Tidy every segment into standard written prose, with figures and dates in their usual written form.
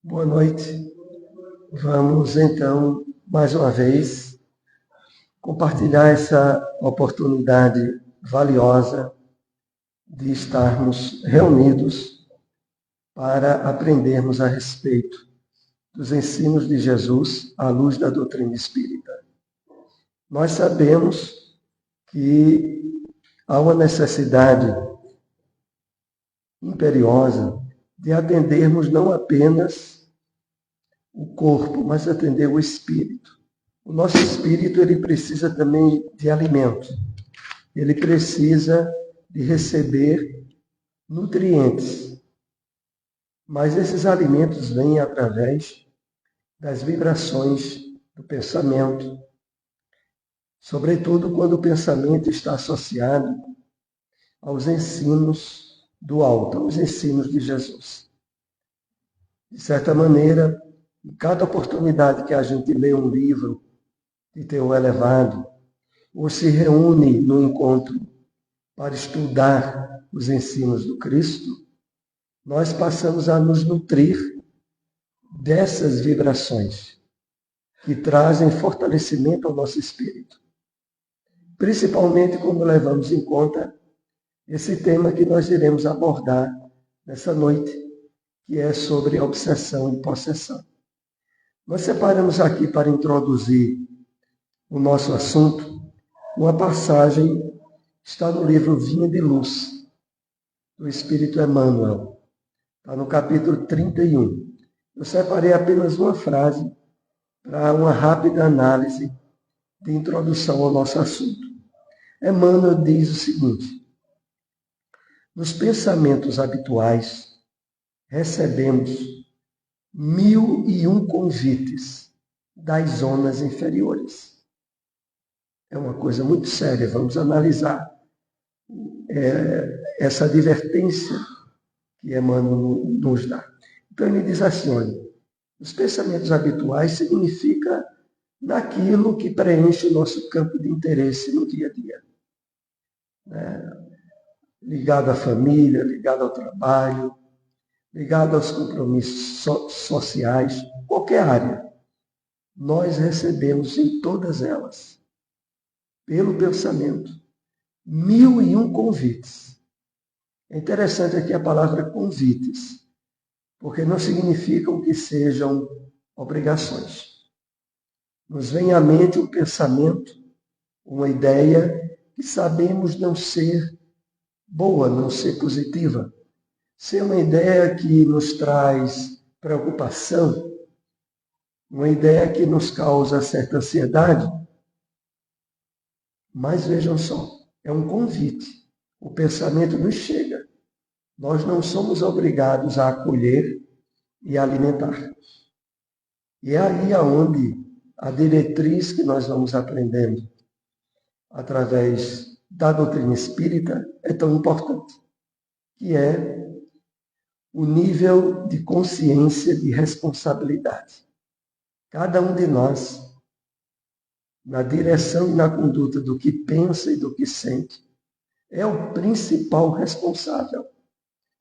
Boa noite. Vamos então, mais uma vez, compartilhar essa oportunidade valiosa de estarmos reunidos para aprendermos a respeito dos ensinos de Jesus à luz da doutrina espírita. Nós sabemos que há uma necessidade imperiosa de atendermos não apenas o corpo, mas atender o espírito. O nosso espírito ele precisa também de alimento. Ele precisa de receber nutrientes. Mas esses alimentos vêm através das vibrações do pensamento, sobretudo quando o pensamento está associado aos ensinos do alto, aos ensinos de Jesus. De certa maneira, em cada oportunidade que a gente lê um livro de teor elevado, ou se reúne no encontro para estudar os ensinos do Cristo, nós passamos a nos nutrir dessas vibrações que trazem fortalecimento ao nosso espírito. Principalmente quando levamos em conta esse tema que nós iremos abordar nessa noite, que é sobre obsessão e possessão. Nós separamos aqui para introduzir o nosso assunto uma passagem que está no livro Vinha de Luz, do Espírito Emmanuel. Está no capítulo 31. Eu separei apenas uma frase para uma rápida análise de introdução ao nosso assunto. Emmanuel diz o seguinte: nos pensamentos habituais, recebemos 1001 convites das zonas inferiores. É uma coisa muito séria, vamos analisar essa advertência que Emmanuel nos dá. Então ele diz assim, olha, os pensamentos habituais significa naquilo que preenche o nosso campo de interesse no dia a dia. Ligado à família, ligado ao trabalho, ligado aos compromissos sociais, qualquer área. Nós recebemos em todas elas, pelo pensamento, 1001 convites. É interessante aqui a palavra convites, porque não significam que sejam obrigações. Nos vem à mente um pensamento, uma ideia que sabemos não ser boa, não ser positiva. Ser uma ideia que nos traz preocupação, uma ideia que nos causa certa ansiedade. Mas vejam só, é um convite. O pensamento nos chega. Nós não somos obrigados a acolher e alimentar. E é aí aonde a diretriz que nós vamos aprendendo através da doutrina espírita é tão importante, que é o nível de consciência de responsabilidade. Cada um de nós, na direção e na conduta do que pensa e do que sente, é o principal responsável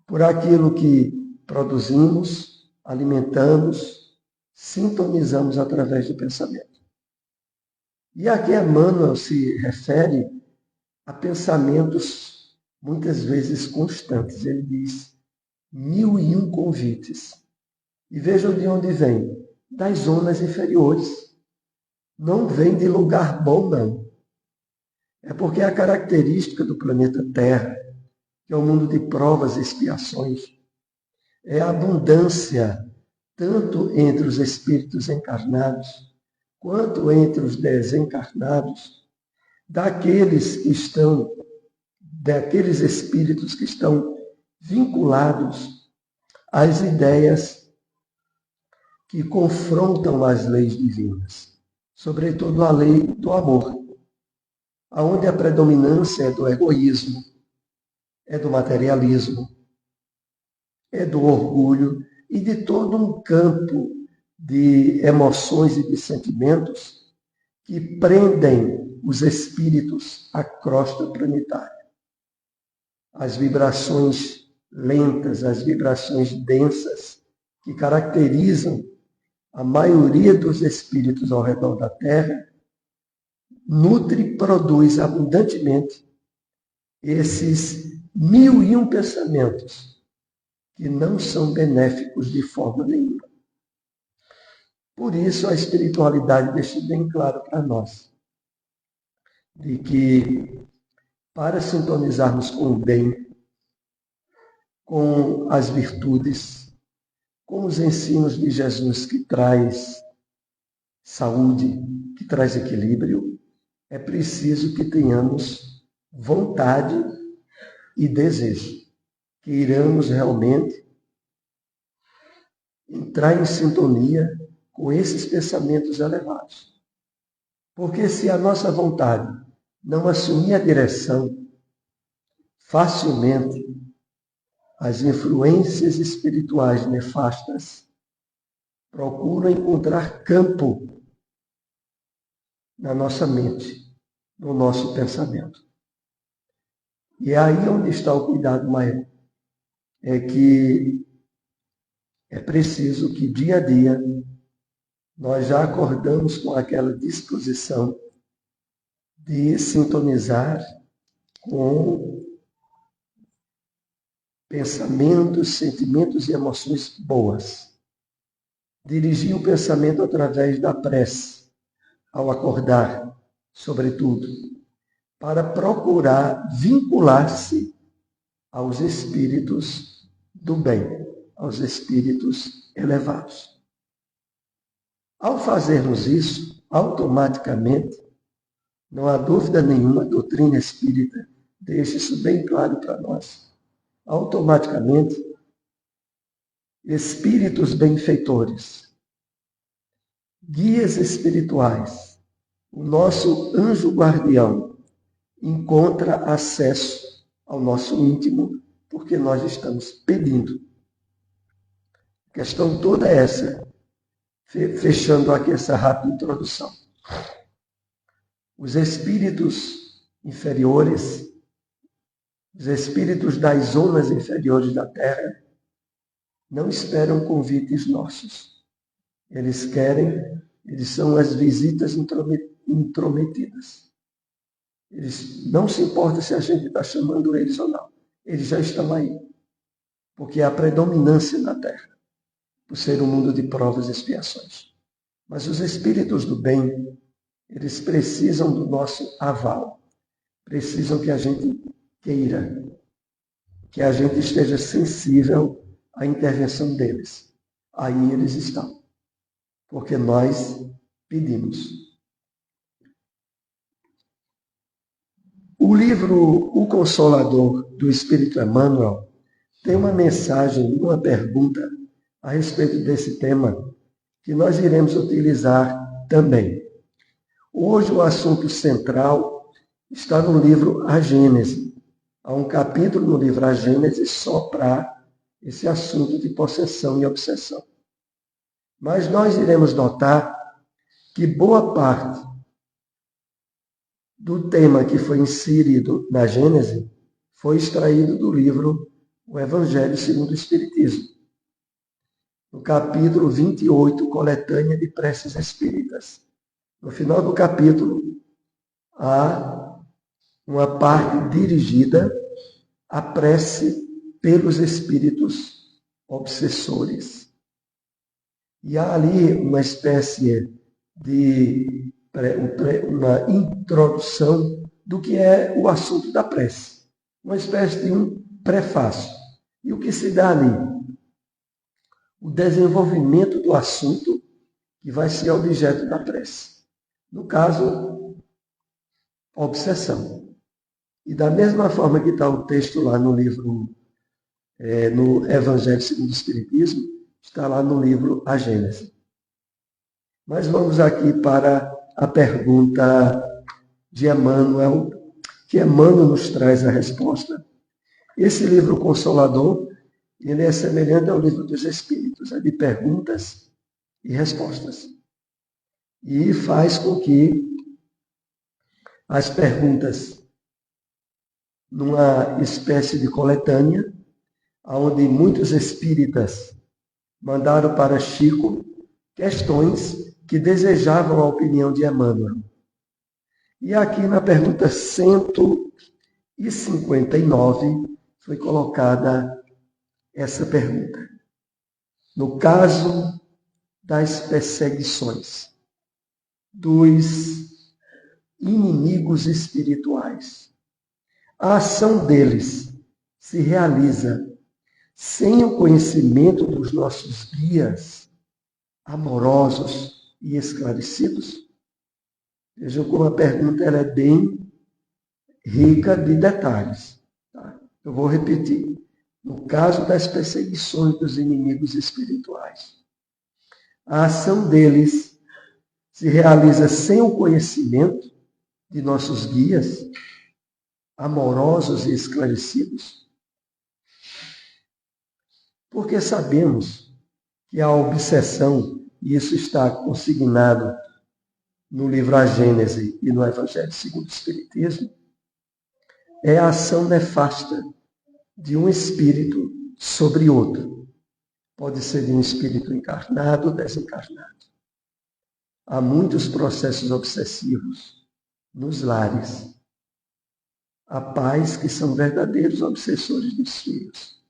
por aquilo que produzimos, alimentamos, sintonizamos através do pensamento. E aqui Emmanuel se refere a pensamentos muitas vezes constantes. Ele diz 1001 convites. E vejam de onde vem. Das zonas inferiores. Não vem de lugar bom, não. É porque a característica do planeta Terra, que é um mundo de provas e expiações, é a abundância, tanto entre os espíritos encarnados, quanto entre os desencarnados, daqueles espíritos que estão vinculados às ideias que confrontam as leis divinas, sobretudo a lei do amor, onde a predominância é do egoísmo, é do materialismo, é do orgulho e de todo um campo de emoções e de sentimentos que prendem os espíritos à crosta planetária. As vibrações lentas, as vibrações densas, que caracterizam a maioria dos espíritos ao redor da Terra, nutre e produz abundantemente esses 1001 pensamentos que não são benéficos de forma nenhuma. Por isso, a espiritualidade deixa bem claro para nós de que, para sintonizarmos com o bem, com as virtudes, com os ensinos de Jesus que traz saúde, que traz equilíbrio, é preciso que tenhamos vontade e desejo, que iramos realmente entrar em sintonia com esses pensamentos elevados. Porque se a nossa vontade não assumir a direção, facilmente as influências espirituais nefastas procuram encontrar campo na nossa mente, no nosso pensamento. E é aí onde está o cuidado maior. É que é preciso que dia a dia nós já acordamos com aquela disposição de sintonizar com pensamentos, sentimentos e emoções boas. Dirigir o pensamento através da prece, ao acordar, sobretudo, para procurar vincular-se aos espíritos do bem, aos espíritos elevados. Ao fazermos isso, automaticamente, não há dúvida nenhuma, a doutrina espírita deixa isso bem claro para nós. Automaticamente, espíritos benfeitores, guias espirituais, o nosso anjo guardião encontra acesso ao nosso íntimo, porque nós estamos pedindo. A questão toda é essa, fechando aqui essa rápida introdução. Os espíritos inferiores, os espíritos das zonas inferiores da Terra, não esperam convites nossos. Eles são as visitas intrometidas. Eles não se importam se a gente está chamando eles ou não. Eles já estão aí. Porque há predominância na Terra, por ser um mundo de provas e expiações. Mas os espíritos do bem, eles precisam do nosso aval. Precisam que a gente queira, que a gente esteja sensível à intervenção deles. Aí eles estão. Porque nós pedimos. O livro O Consolador, do Espírito Emmanuel, tem uma mensagem, uma pergunta a respeito desse tema que nós iremos utilizar também. Hoje o assunto central está no livro A Gênese. Há um capítulo no livro A Gênese só para esse assunto de possessão e obsessão. Mas nós iremos notar que boa parte do tema que foi inserido na Gênese foi extraído do livro O Evangelho segundo o Espiritismo. No capítulo 28, Coletânea de Preces Espíritas. No final do capítulo, há uma parte dirigida à prece pelos espíritos obsessores. E há ali uma espécie de uma introdução do que é o assunto da prece. Uma espécie de um prefácio. E o que se dá ali? O desenvolvimento do assunto que vai ser objeto da prece. No caso, obsessão. E da mesma forma que está o texto lá no livro, no Evangelho segundo o Espiritismo, está lá no livro A Gênese. Mas vamos aqui para a pergunta de Emmanuel, que Emmanuel nos traz a resposta. Esse livro Consolador, ele é semelhante ao livro dos Espíritos, é de perguntas e respostas. E faz com que as perguntas, numa espécie de coletânea, onde muitos espíritas mandaram para Chico questões que desejavam a opinião de Emmanuel. E aqui na pergunta 159 foi colocada essa pergunta. No caso das perseguições dos inimigos espirituais, a ação deles se realiza sem o conhecimento dos nossos guias amorosos e esclarecidos? Vejam como a pergunta ela é bem rica de detalhes. Tá? Eu vou repetir. No caso das perseguições dos inimigos espirituais, a ação deles se realiza sem o conhecimento de nossos guias amorosos e esclarecidos? Porque sabemos que a obsessão, e isso está consignado no livro A Gênese e no Evangelho segundo o Espiritismo, é a ação nefasta de um espírito sobre outro. Pode ser de um espírito encarnado ou desencarnado. Há muitos processos obsessivos nos lares. Há pais que são verdadeiros obsessores dos filhos.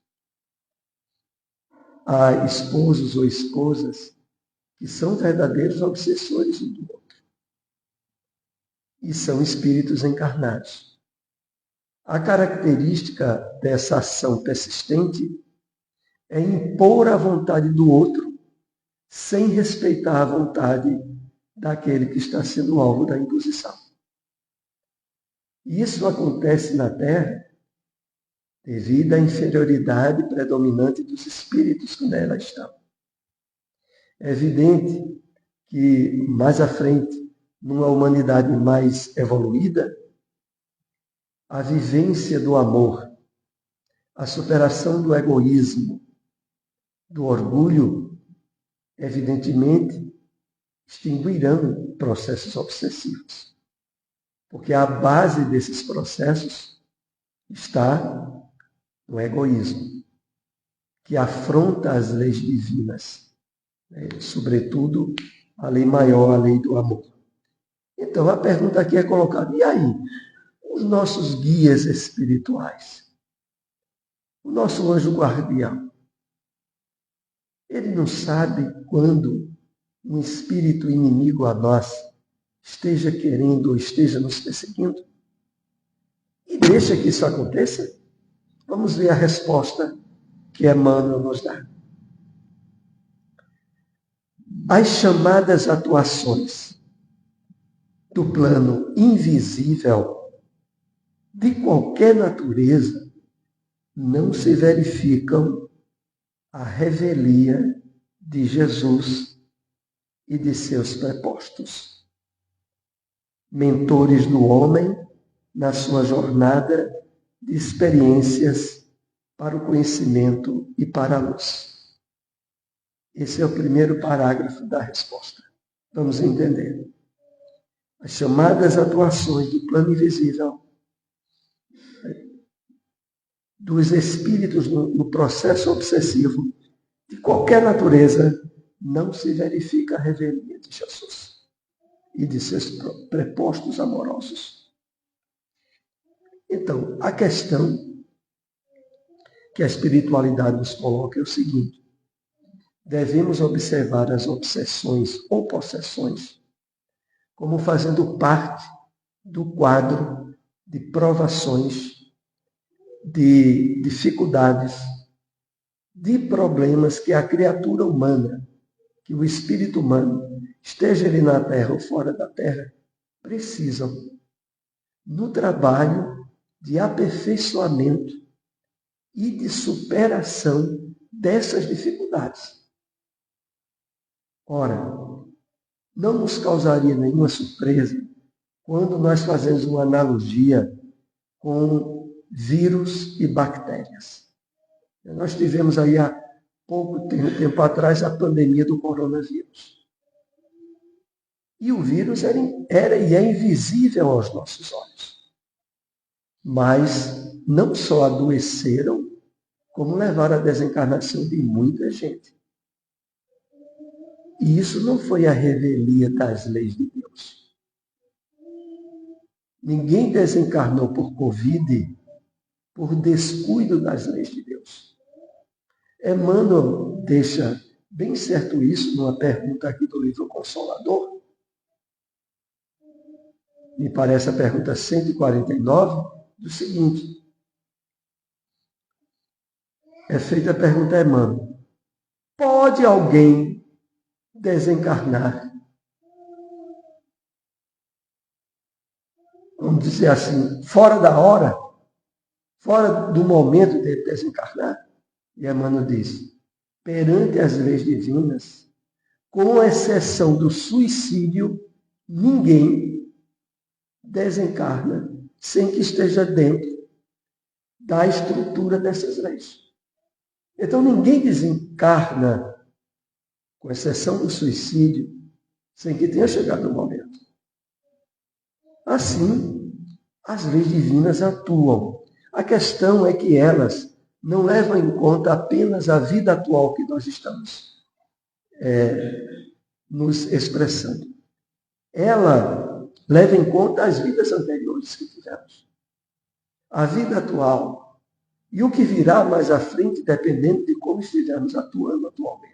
Há esposos ou esposas que são verdadeiros obsessores um do outro. E são espíritos encarnados. A característica dessa ação persistente é impor a vontade do outro sem respeitar a vontade daquele que está sendo alvo da imposição. E isso acontece na Terra devido à inferioridade predominante dos espíritos que nela estão. É evidente que mais à frente, numa humanidade mais evoluída, a vivência do amor, a superação do egoísmo, do orgulho, evidentemente, extinguirão processos obsessivos. Porque a base desses processos está no egoísmo, que afronta as leis divinas, sobretudo a lei maior, a lei do amor. Então, a pergunta aqui é colocada: e aí? Os nossos guias espirituais, o nosso anjo guardião, ele não sabe quando um espírito inimigo a nós esteja querendo ou esteja nos perseguindo? E deixa que isso aconteça? Vamos ver a resposta que Emmanuel nos dá. As chamadas atuações do plano invisível de qualquer natureza não se verificam à revelia de Jesus e de seus prepostos, mentores do homem na sua jornada de experiências para o conhecimento e para a luz. Esse é o primeiro parágrafo da resposta. Vamos entender. As chamadas atuações do plano invisível dos espíritos no processo obsessivo de qualquer natureza não se verifica a revelia de Jesus e de seus prepostos amorosos. Então, a questão que a espiritualidade nos coloca é o seguinte: devemos observar as obsessões ou possessões como fazendo parte do quadro de provações, de dificuldades, de problemas que a criatura humana, que o espírito humano, esteja ele na Terra ou fora da Terra, precisam no trabalho de aperfeiçoamento e de superação dessas dificuldades. Ora, não nos causaria nenhuma surpresa quando nós fazemos uma analogia com vírus e bactérias. Nós tivemos aí há pouco tempo atrás a pandemia do coronavírus. E o vírus era e é invisível aos nossos olhos. Mas não só adoeceram, como levaram à desencarnação de muita gente. E isso não foi a revelia das leis de Deus. Ninguém desencarnou por Covid por descuido das leis de Deus. Emmanuel deixa bem certo isso numa pergunta aqui do livro Consolador. Me parece a pergunta 149, do seguinte. É feita a pergunta a Emmanuel. Pode alguém desencarnar? Vamos dizer assim, fora da hora, fora do momento de desencarnar? E Emmanuel diz, perante as leis divinas, com exceção do suicídio, ninguém desencarna sem que esteja dentro da estrutura dessas leis. Então ninguém desencarna, com exceção do suicídio, sem que tenha chegado o momento. Assim, as leis divinas atuam. A questão é que elas não levam em conta apenas a vida atual que nós estamos nos expressando. Ela leva em conta as vidas anteriores que tivemos. A vida atual e o que virá mais à frente, dependendo de como estivermos atuando atualmente.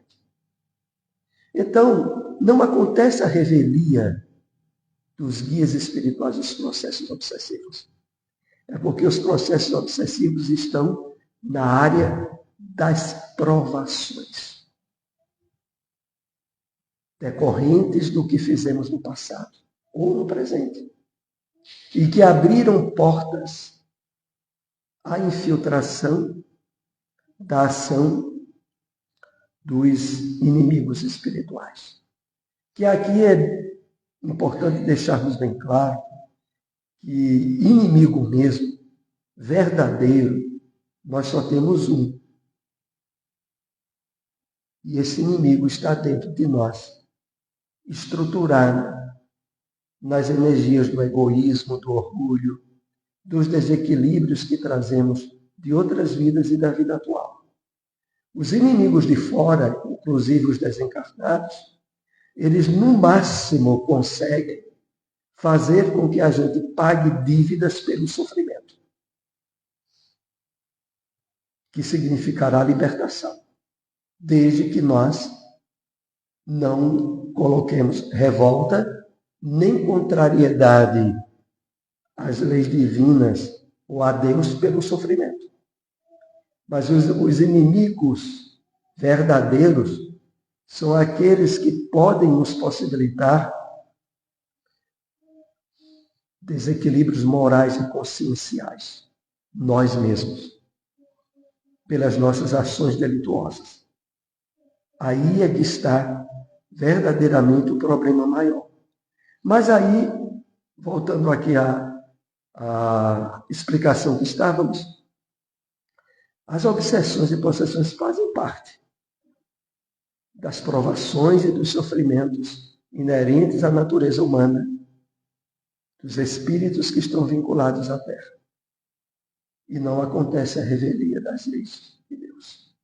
Então, não acontece a revelia dos guias espirituais dos processos obsessivos. É porque os processos obsessivos estão na área das provações, decorrentes do que fizemos no passado ou no presente, e que abriram portas à infiltração da ação dos inimigos espirituais. Que aqui é importante deixarmos bem claro que inimigo mesmo, verdadeiro, nós só temos um. E esse inimigo está dentro de nós, estruturado nas energias do egoísmo, do orgulho, dos desequilíbrios que trazemos de outras vidas e da vida atual. Os inimigos de fora, inclusive os desencarnados, eles no máximo conseguem fazer com que a gente pague dívidas pelo sofrimento, que significará libertação, desde que nós não coloquemos revolta nem contrariedade às leis divinas ou a Deus pelo sofrimento. Mas os inimigos verdadeiros são aqueles que podem nos possibilitar desequilíbrios morais e conscienciais, nós mesmos, pelas nossas ações delituosas. Aí é que está verdadeiramente o problema maior. Mas aí, voltando aqui à explicação que estávamos, as obsessões e possessões fazem parte das provações e dos sofrimentos inerentes à natureza humana, dos espíritos que estão vinculados à Terra. E não acontece a revelia das leis de Deus.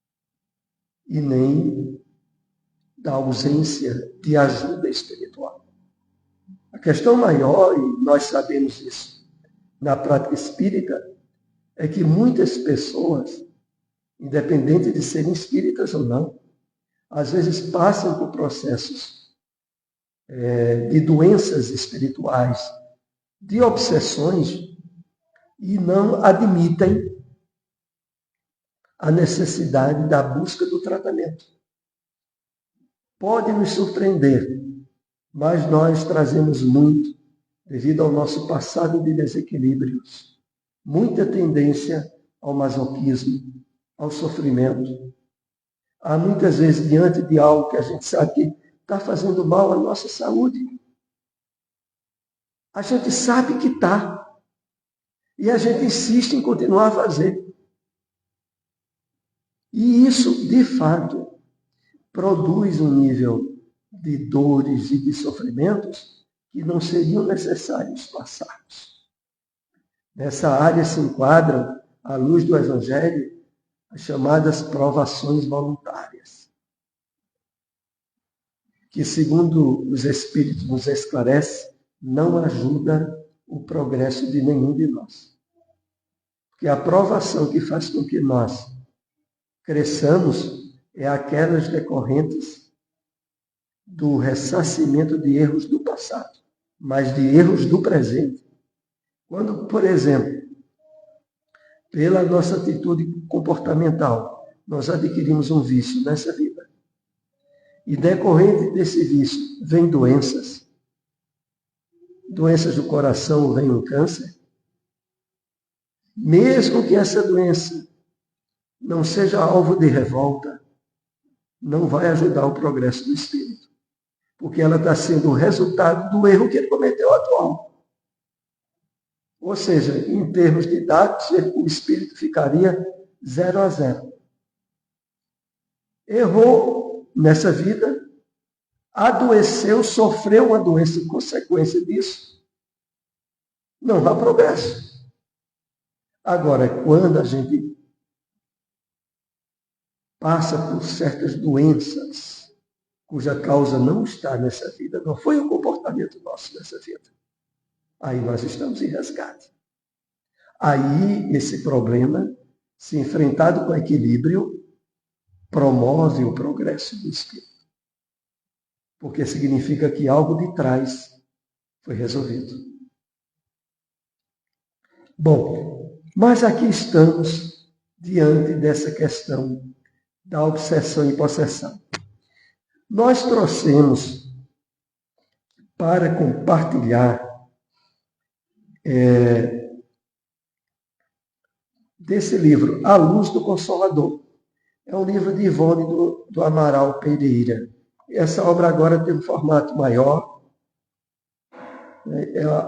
E nem da ausência de ajuda espiritual. A questão maior, e nós sabemos isso na prática espírita, é que muitas pessoas, independente de serem espíritas ou não, às vezes passam por processos de doenças espirituais, de obsessões, e não admitem a necessidade da busca do tratamento. Pode nos surpreender, mas nós trazemos muito, devido ao nosso passado de desequilíbrios, muita tendência ao masoquismo, ao sofrimento. Há muitas vezes, diante de algo que a gente sabe que está fazendo mal à nossa saúde, a gente sabe que está. E a gente insiste em continuar a fazer. E isso, de fato, produz um nível de dores e de sofrimentos que não seriam necessários passarmos. Nessa área se enquadram, à luz do Evangelho, as chamadas provações voluntárias. que, segundo os Espíritos nos esclarece, não ajuda o progresso de nenhum de nós. Porque a provação que faz com que nós cresçamos é aquelas decorrentes do ressarcimento de erros do passado, mas de erros do presente. Quando, por exemplo, pela nossa atitude comportamental, nós adquirimos um vício nessa vida, e decorrente desse vício vem doenças do coração, vem um câncer, mesmo que essa doença não seja alvo de revolta, não vai ajudar o progresso do espírito, porque ela está sendo o resultado do erro que ele cometeu atual. Ou seja, em termos didáticos, o espírito ficaria 0-0. Errou nessa vida, adoeceu, sofreu uma doença em consequência disso, não há progresso. Agora, quando a gente passa por certas doenças cuja causa não está nessa vida, não foi o comportamento nosso nessa vida, aí nós estamos em resgate. Aí esse problema, se enfrentado com equilíbrio, promove o progresso do espírito. Porque significa que algo de trás foi resolvido. Bom, mas aqui estamos diante dessa questão da obsessão e possessão. Nós trouxemos para compartilhar desse livro, A Luz do Consolador. É um livro de Ivone do Amaral Pereira. Essa obra agora tem um formato maior.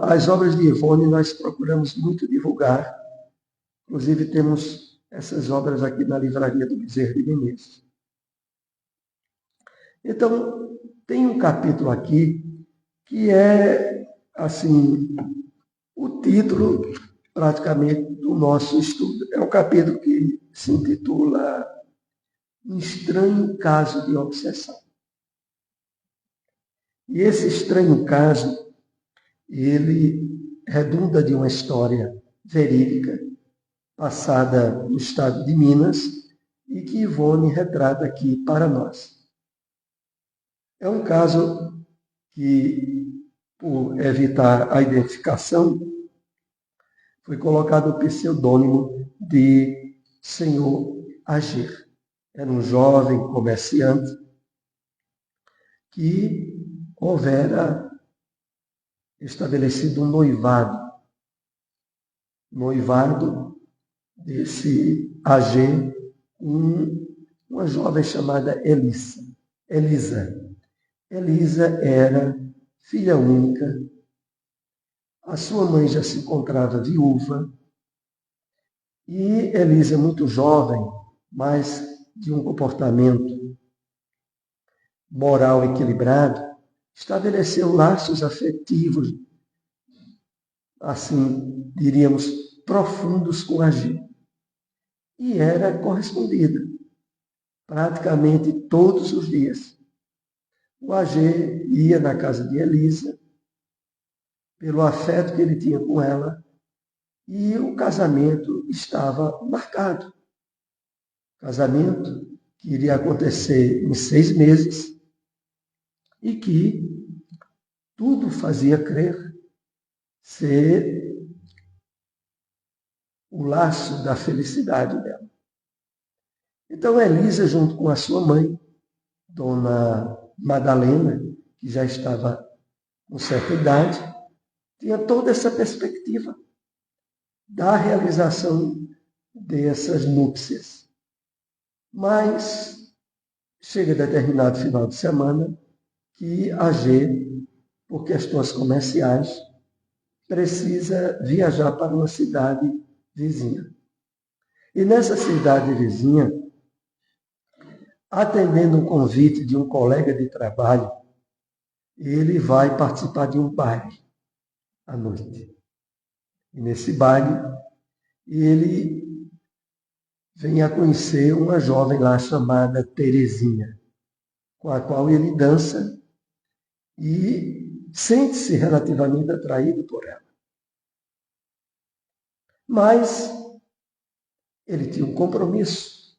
As obras de Ivone nós procuramos muito divulgar. Inclusive temos essas obras aqui na livraria do Bezerra de Menezes. Então, tem um capítulo aqui que é, assim, o título praticamente do nosso estudo. É um capítulo que se intitula Um Estranho Caso de Obsessão. E esse estranho caso, ele redunda de uma história verídica, passada no estado de Minas, e que Ivone retrata aqui para nós. É um caso que, por evitar a identificação, foi colocado o pseudônimo de Senhor Agir. Era um jovem comerciante que houvera estabelecido um noivado desse Agir com uma jovem chamada Elisa. Elisa era filha única, a sua mãe já se encontrava viúva, e Elisa, muito jovem, mas de um comportamento moral equilibrado, estabeleceu laços afetivos, assim, diríamos, profundos com Agir. E era correspondida, praticamente todos os dias. O Agir ia na casa de Elisa, pelo afeto que ele tinha com ela, e o casamento estava marcado. Casamento que iria acontecer em 6 meses e que tudo fazia crer ser o laço da felicidade dela. Então Elisa, junto com a sua mãe, Dona Madalena, que já estava com certa idade, tinha toda essa perspectiva da realização dessas núpcias. Mas chega determinado final de semana que Agir, por questões comerciais, precisa viajar para uma cidade vizinha. E nessa cidade vizinha, atendendo um convite de um colega de trabalho, ele vai participar de um baile à noite. E nesse baile, ele vem a conhecer uma jovem lá chamada Terezinha, com a qual ele dança e sente-se relativamente atraído por ela. Mas ele tinha um compromisso,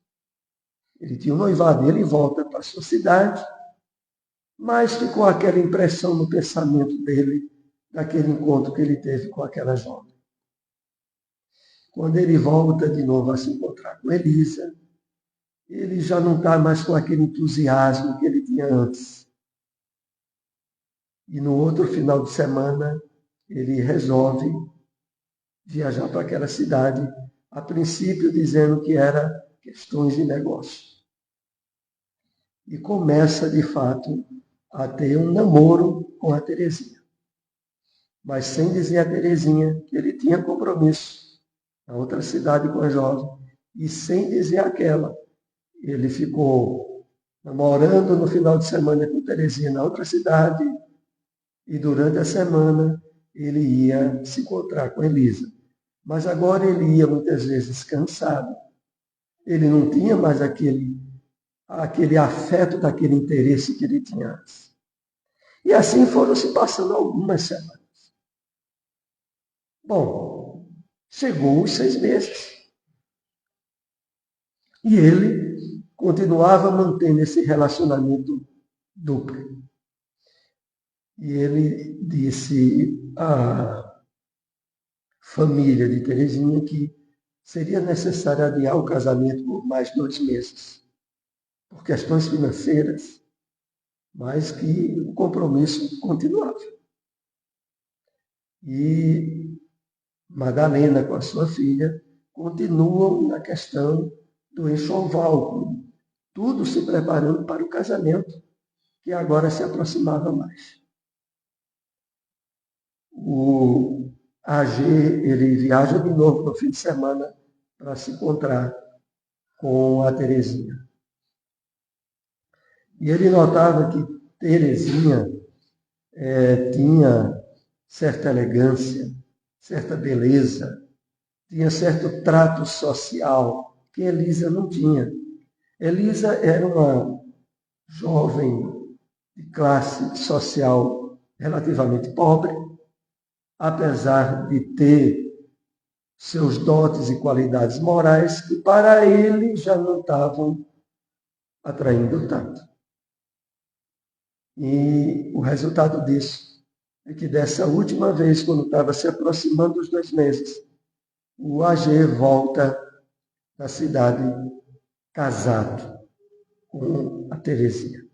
ele tinha um noivado, ele volta para a sua cidade, mas ficou aquela impressão no pensamento dele, daquele encontro que ele teve com aquela jovem. Quando ele volta de novo a se encontrar com Elisa, ele já não está mais com aquele entusiasmo que ele tinha antes. E no outro final de semana, ele resolve viajar para aquela cidade, a princípio dizendo que era questões de negócio. E começa, de fato, a ter um namoro com a Terezinha. Mas sem dizer a Terezinha que ele tinha compromisso na outra cidade com a jovem, e sem dizer aquela. Ele ficou namorando no final de semana com Terezinha na outra cidade, e durante a semana ele ia se encontrar com Elisa. Mas agora ele ia muitas vezes cansado. Ele não tinha mais aquele afeto, daquele interesse que ele tinha antes. E assim foram se passando algumas semanas. Bom, chegou os 6 meses. E ele continuava mantendo esse relacionamento duplo. E ele disse à família de Terezinha que seria necessário adiar o casamento por mais 2 meses, por questões financeiras, mas que o compromisso continuava. E Madalena, com a sua filha, continuam na questão do enxoval, tudo se preparando para o casamento, que agora se aproximava mais. O AG, ele viaja de novo no fim de semana para se encontrar com a Terezinha. E ele notava que Terezinha tinha certa elegância, certa beleza, tinha certo trato social que Elisa não tinha. Elisa era uma jovem de classe social relativamente pobre, apesar de ter seus dotes e qualidades morais que para ele já não estavam atraindo tanto. E o resultado disso é que dessa última vez, quando estava se aproximando dos 2 meses, o AG volta da cidade casado com a Terezinha.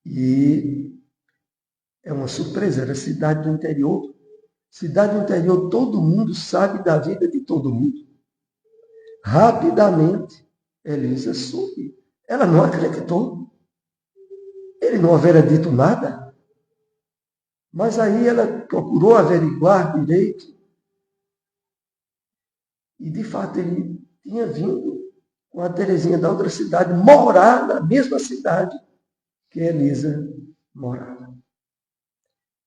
E é uma surpresa, era cidade do interior. Cidade do interior, todo mundo sabe da vida de todo mundo. Rapidamente, Elisa soube. Ela não acreditou. Ele não havia dito nada. Mas aí ela procurou averiguar direito. E, de fato, ele tinha vindo com a Terezinha da outra cidade, morar na mesma cidade que Elisa morava.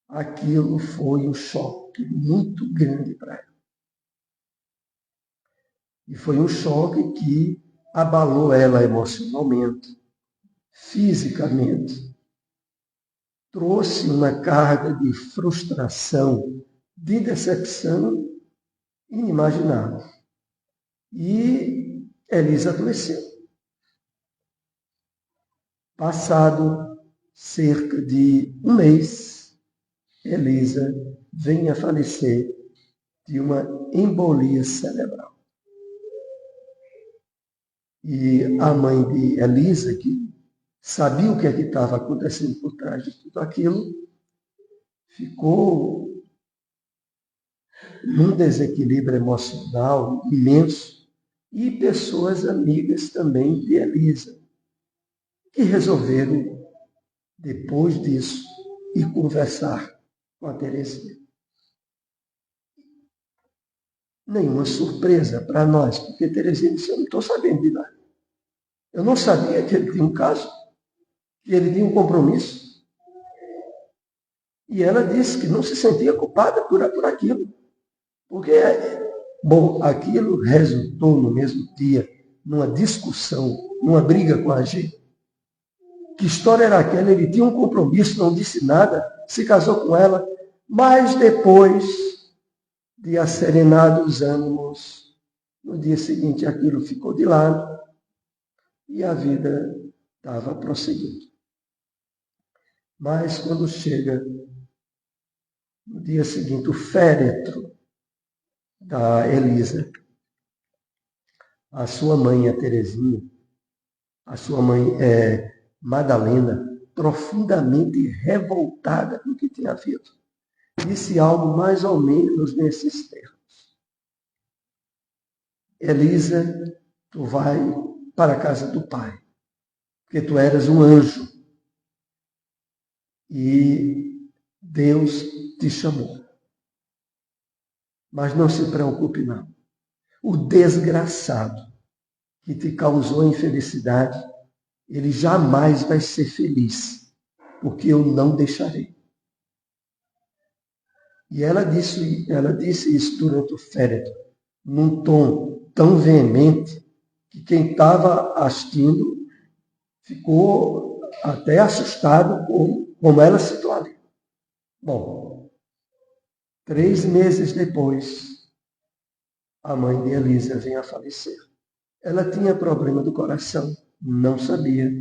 Aquilo foi um choque muito grande para ela. E foi um choque que abalou ela emocionalmente, fisicamente. Trouxe uma carga de frustração, de decepção inimaginável. E Elisa adoeceu. Passado cerca de 1 mês, Elisa vem a falecer de uma embolia cerebral. E a mãe de Elisa, que sabia o que estava acontecendo por trás de tudo aquilo, ficou num desequilíbrio emocional imenso, e pessoas amigas também de Elisa, que resolveram, depois disso, ir conversar com a Terezinha. Nenhuma surpresa para nós, porque Terezinha disse: eu não estou sabendo de nada. Eu não sabia que ele tinha um caso, que ele tinha um compromisso. E ela disse que não se sentia culpada por aquilo. Porque, bom, aquilo resultou no mesmo dia numa discussão, numa briga com a gente. Que história era aquela? Ele tinha um compromisso, não disse nada, se casou com ela, mas depois de asserenar os ânimos, no dia seguinte aquilo ficou de lado e a vida estava prosseguindo. Mas quando chega no dia seguinte o féretro da Elisa, a sua mãe, a Teresinha, a sua mãe, Madalena, profundamente revoltada com o que tinha havido, disse algo mais ou menos nesses termos: Elisa, tu vai para a casa do pai, porque tu eras um anjo e Deus te chamou. Mas não se preocupe não. O desgraçado que te causou infelicidade, ele jamais vai ser feliz, porque eu não deixarei. E ela disse isso durante o féretro, num tom tão veemente, que quem estava assistindo ficou até assustado com como ela citou ali. Bom, 3 meses depois, a mãe de Elisa vem a falecer. Ela tinha problema do coração, não sabia.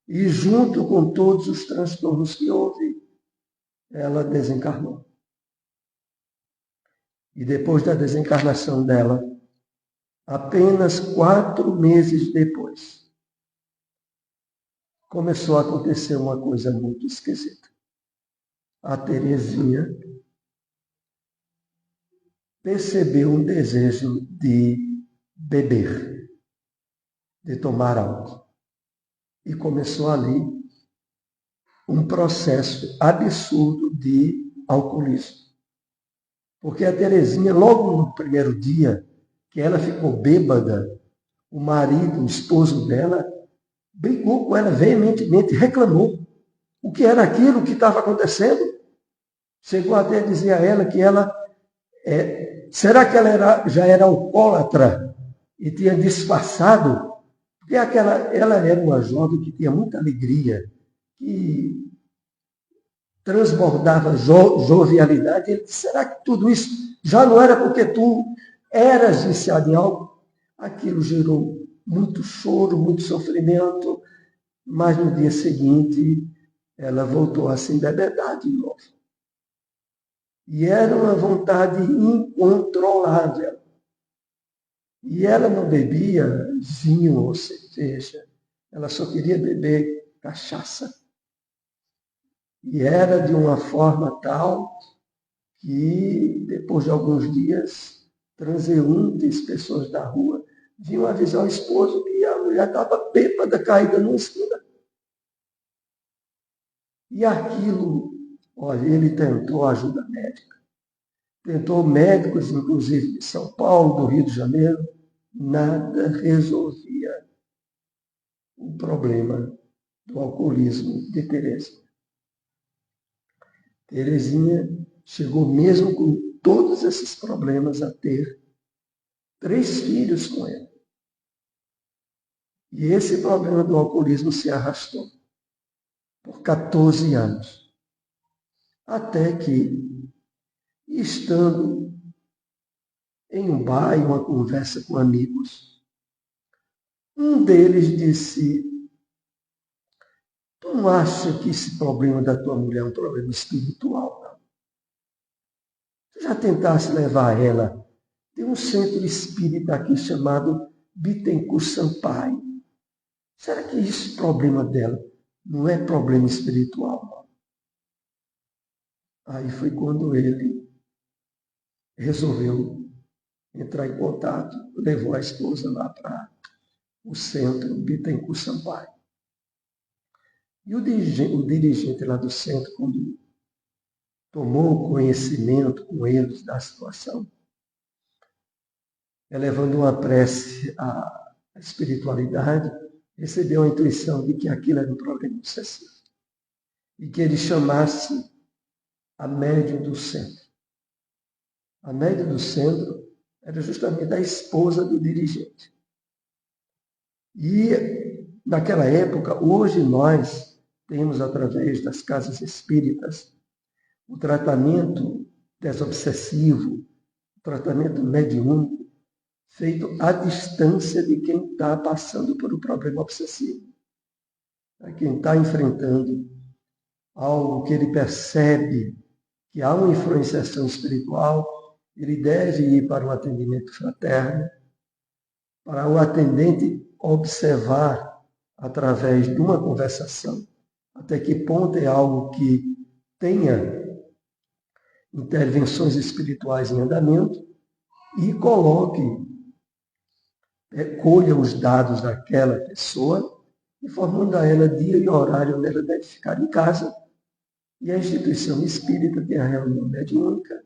E junto com todos os transtornos que houve, ela desencarnou. E depois da desencarnação dela, apenas 4 meses depois, começou a acontecer uma coisa muito esquisita. A Teresinha percebeu um desejo de beber, de tomar álcool. E começou ali um processo absurdo de alcoolismo. Porque a Teresinha, logo no primeiro dia que ela ficou bêbada, o marido, o esposo dela, brigou com ela veementemente, reclamou o que era aquilo, o que estava acontecendo. Chegou até a dizer a ela que ela, será que ela já era alcoólatra e tinha disfarçado? Porque ela era uma jovem que tinha muita alegria, que transbordava jovialidade. Ele disse, será que tudo isso já não era porque tu eras viciado em algo? Aquilo gerou muito choro, muito sofrimento, mas no dia seguinte ela voltou a se embebedar de novo. E era uma vontade incontrolável. E ela não bebia vinho ou cerveja, ela só queria beber cachaça. E era de uma forma tal que, depois de alguns dias, transeuntes, pessoas da rua, vinham avisar o esposo que a mulher estava bêbada, caída numa esquina. E aquilo, olha, ele tentou ajuda médica. Tentou médicos, inclusive de São Paulo, do Rio de Janeiro, nada resolvia o problema do alcoolismo de Teresinha. Teresinha chegou mesmo com todos esses problemas a ter 3 filhos com ele. E esse problema do alcoolismo se arrastou por 14 anos. Até que, estando em um bar, em uma conversa com amigos, um deles disse, tu não acha que esse problema da tua mulher é um problema espiritual, não? Tu já tentasse levar ela? Tem um centro espírita aqui chamado Bittencourt Sampaio. Será que esse problema dela não é problema espiritual? Aí foi quando ele resolveu entrar em contato, levou a esposa lá para o centro Bittencourt Sampaio. E o dirigente lá do centro, quando tomou conhecimento com eles da situação, elevando uma prece à espiritualidade, recebeu a intuição de que aquilo era um problema obsessivo e que ele chamasse a médium do centro. A médium do centro era justamente a esposa do dirigente. E, naquela época, hoje nós temos através das casas espíritas o tratamento desobsessivo, o tratamento mediúnico, feito à distância de quem está passando por um problema obsessivo. Quem está enfrentando algo que ele percebe que há uma influenciação espiritual, ele deve ir para um atendimento fraterno, para o atendente observar através de uma conversação até que ponto é algo que tenha intervenções espirituais em andamento e colha os dados daquela pessoa, informando a ela dia e horário onde ela deve ficar em casa, e a instituição espírita tem a reunião mediúnica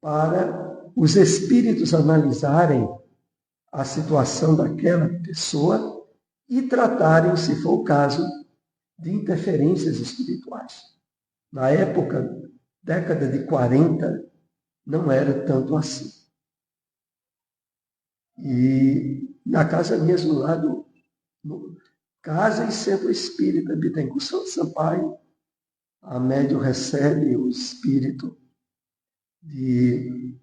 para os espíritos analisarem a situação daquela pessoa e tratarem, se for o caso, de interferências espirituais. Na época, década de 40, não era tanto assim. E na casa mesmo, lá no Casa e Centro Espírita Bittencourt Santo Sampaio, a médium recebe o espírito de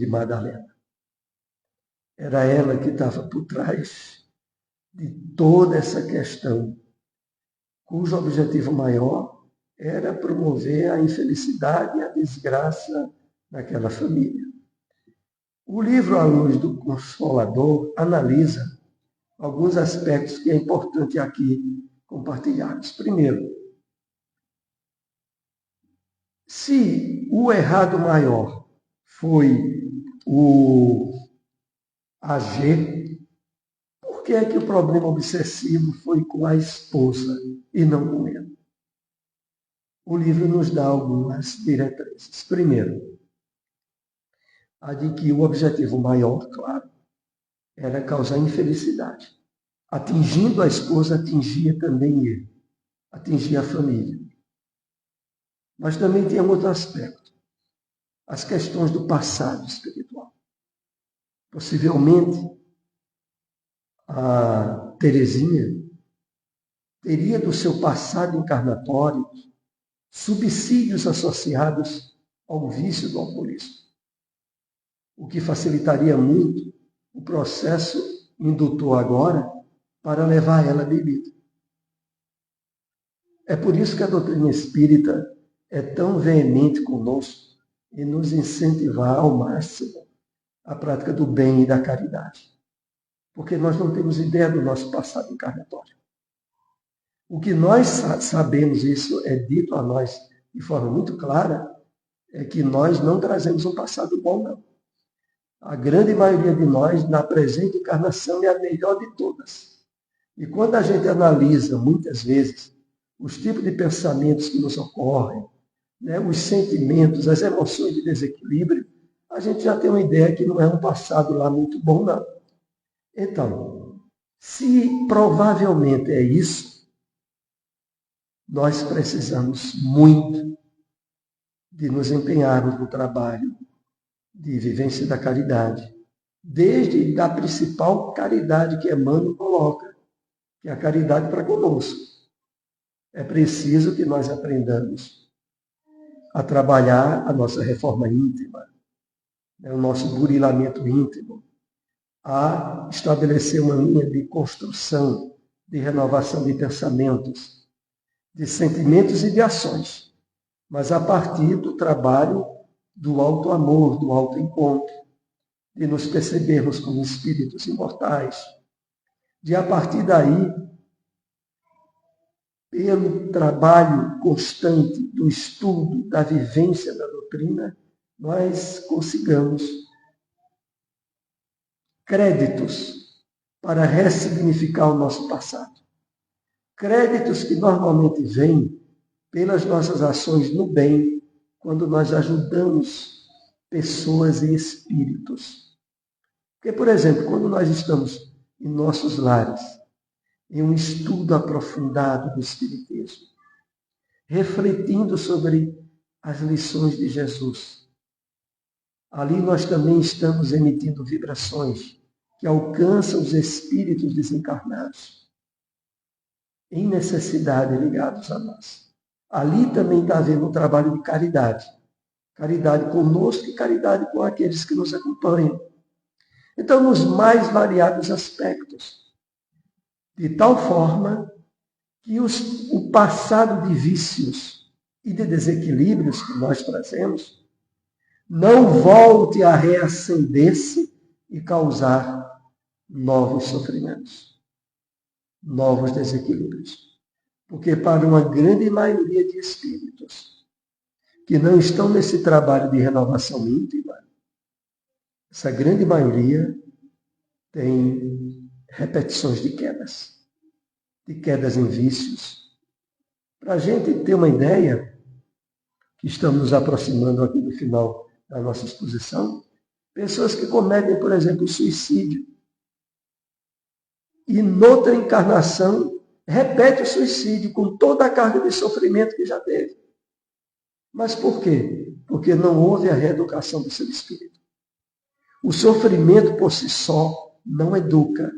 Madalena. Era ela que estava por trás de toda essa questão, cujo objetivo maior era promover a infelicidade e a desgraça daquela família. O livro A Luz do Consolador analisa alguns aspectos que é importante aqui compartilharmos. Primeiro, se o errado maior foi o AG, por que é que o problema obsessivo foi com a esposa e não com ele? O livro nos dá algumas diretrizes. Primeiro, a de que o objetivo maior, claro, era causar infelicidade. Atingindo a esposa, atingia também ele, atingia a família. Mas também tinha um outro aspecto, as questões do passado espiritual. Possivelmente, a Teresinha teria do seu passado encarnatório subsídios associados ao vício do alcoolismo, o que facilitaria muito o processo indutor agora para levar ela à bebida. É por isso que a doutrina espírita é tão veemente conosco em nos incentivar ao máximo a prática do bem e da caridade. Porque nós não temos ideia do nosso passado encarnatório. O que nós sabemos, isso é dito a nós de forma muito clara, é que nós não trazemos um passado bom, não. A grande maioria de nós, na presente encarnação, é a melhor de todas. E quando a gente analisa, muitas vezes, os tipos de pensamentos que nos ocorrem, né, os sentimentos, as emoções de desequilíbrio, a gente já tem uma ideia que não é um passado lá muito bom, não. Então, se provavelmente é isso, nós precisamos muito de nos empenharmos no trabalho de vivência da caridade, desde a principal caridade que Emmanuel coloca, que é a caridade para conosco. É preciso que nós aprendamos a trabalhar a nossa reforma íntima, né, o nosso burilamento íntimo, a estabelecer uma linha de construção, de renovação de pensamentos, de sentimentos e de ações, mas a partir do trabalho do alto amor, do alto encontro, de nos percebermos como espíritos imortais, de a partir daí, pelo trabalho constante do estudo, da vivência da doutrina, nós consigamos créditos para ressignificar o nosso passado. Créditos que normalmente vêm pelas nossas ações no bem, quando nós ajudamos pessoas e espíritos. Porque, por exemplo, quando nós estamos em nossos lares, em um estudo aprofundado do Espiritismo, refletindo sobre as lições de Jesus, ali nós também estamos emitindo vibrações que alcançam os espíritos desencarnados. em necessidade ligados a nós. Ali também está havendo um trabalho de caridade. Caridade conosco e caridade com aqueles que nos acompanham. Então, nos mais variados aspectos. De tal forma que o passado de vícios e de desequilíbrios que nós trazemos não volte a reacender-se e causar novos sofrimentos, novos desequilíbrios. Porque para uma grande maioria de espíritos que não estão nesse trabalho de renovação íntima, essa grande maioria tem repetições de quedas em vícios. Para a gente ter uma ideia, que estamos nos aproximando aqui do final da nossa exposição, pessoas que cometem, por exemplo, suicídio. E noutra encarnação, repete o suicídio com toda a carga de sofrimento que já teve. Mas por quê? Porque não houve a reeducação do seu espírito. O sofrimento por si só não educa.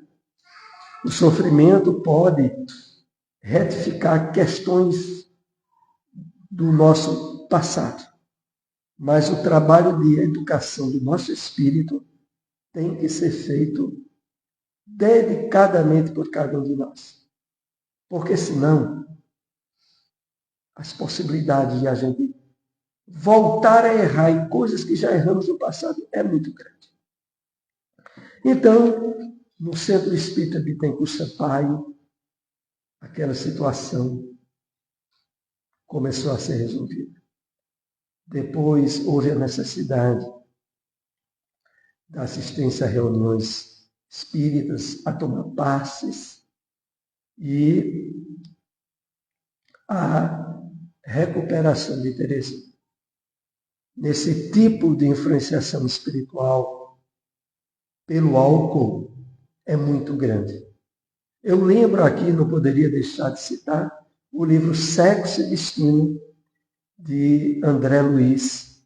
O sofrimento pode retificar questões do nosso passado. Mas o trabalho de educação do nosso espírito tem que ser feito dedicadamente por cada um de nós. Porque senão, as possibilidades de a gente voltar a errar em coisas que já erramos no passado é muito grande. Então, no Centro Espírita Bittencourt Sampaio, aquela situação começou a ser resolvida. Depois houve a necessidade da assistência a reuniões espíritas, a tomar passes e a recuperação de Teresa. Nesse tipo de influenciação espiritual pelo álcool é muito grande. Eu lembro aqui, não poderia deixar de citar, o livro Sexo e Destino, de André Luiz,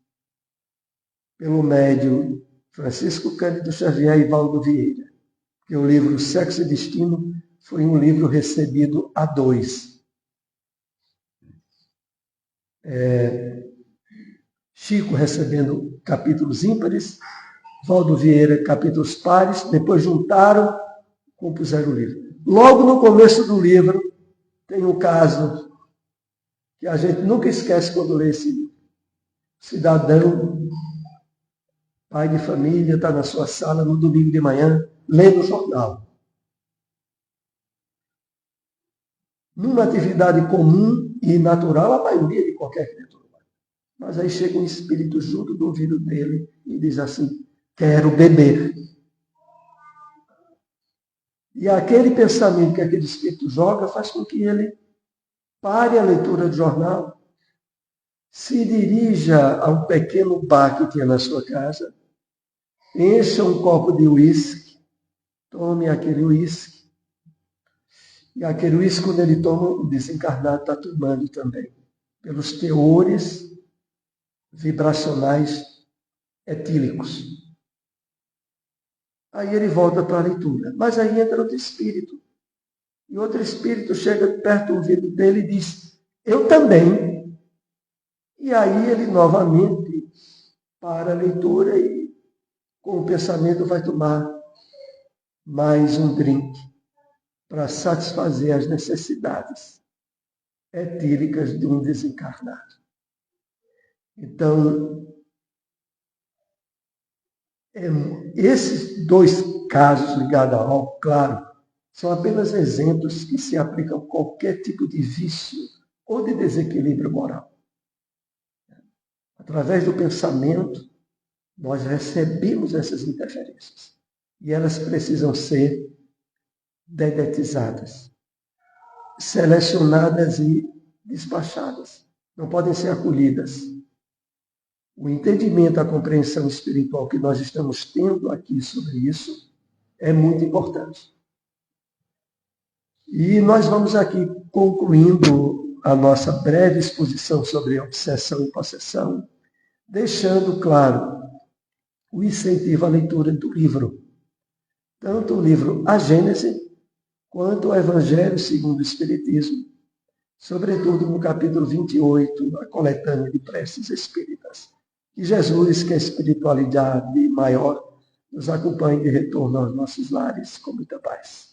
pelo médium Francisco Cândido Xavier e Valdo Vieira. Porque o livro Sexo e Destino foi um livro recebido a dois. Chico recebendo capítulos ímpares, Valdo Vieira capítulos pares, depois juntaram, compuseram o livro. Logo no começo do livro tem um caso que a gente nunca esquece quando lê esse livro. Cidadão, pai de família, está na sua sala no domingo de manhã, lendo o jornal. Numa atividade comum e natural, a maioria de qualquer criatura. Mas aí chega um espírito junto do ouvido dele e diz assim, quero beber. E aquele pensamento que aquele espírito joga faz com que ele pare a leitura do jornal, se dirija a um pequeno bar que tinha na sua casa, encha um copo de uísque, tome aquele uísque. E aquele uísque, quando ele toma, o desencarnado está tomando também, pelos teores vibracionais etílicos. Aí ele volta para a leitura. Mas aí entra outro espírito. E outro espírito chega perto do ouvido dele e diz, eu também. E aí ele novamente para a leitura e com o pensamento vai tomar mais um drink para satisfazer as necessidades etílicas de um desencarnado. Então, esses dois casos ligados ao álcool, claro, são apenas exemplos que se aplicam a qualquer tipo de vício ou de desequilíbrio moral. Através do pensamento, nós recebemos essas interferências. E elas precisam ser dedetizadas, selecionadas e despachadas. Não podem ser acolhidas. O entendimento, a compreensão espiritual que nós estamos tendo aqui sobre isso é muito importante. E nós vamos aqui concluindo a nossa breve exposição sobre obsessão e possessão, deixando claro o incentivo à leitura do livro. Tanto o livro A Gênese, quanto ao Evangelho segundo o Espiritismo, sobretudo no capítulo 28, a coletânea de preces espíritas. Que Jesus, que é a espiritualidade maior, nos acompanhe de retorno aos nossos lares com muita paz.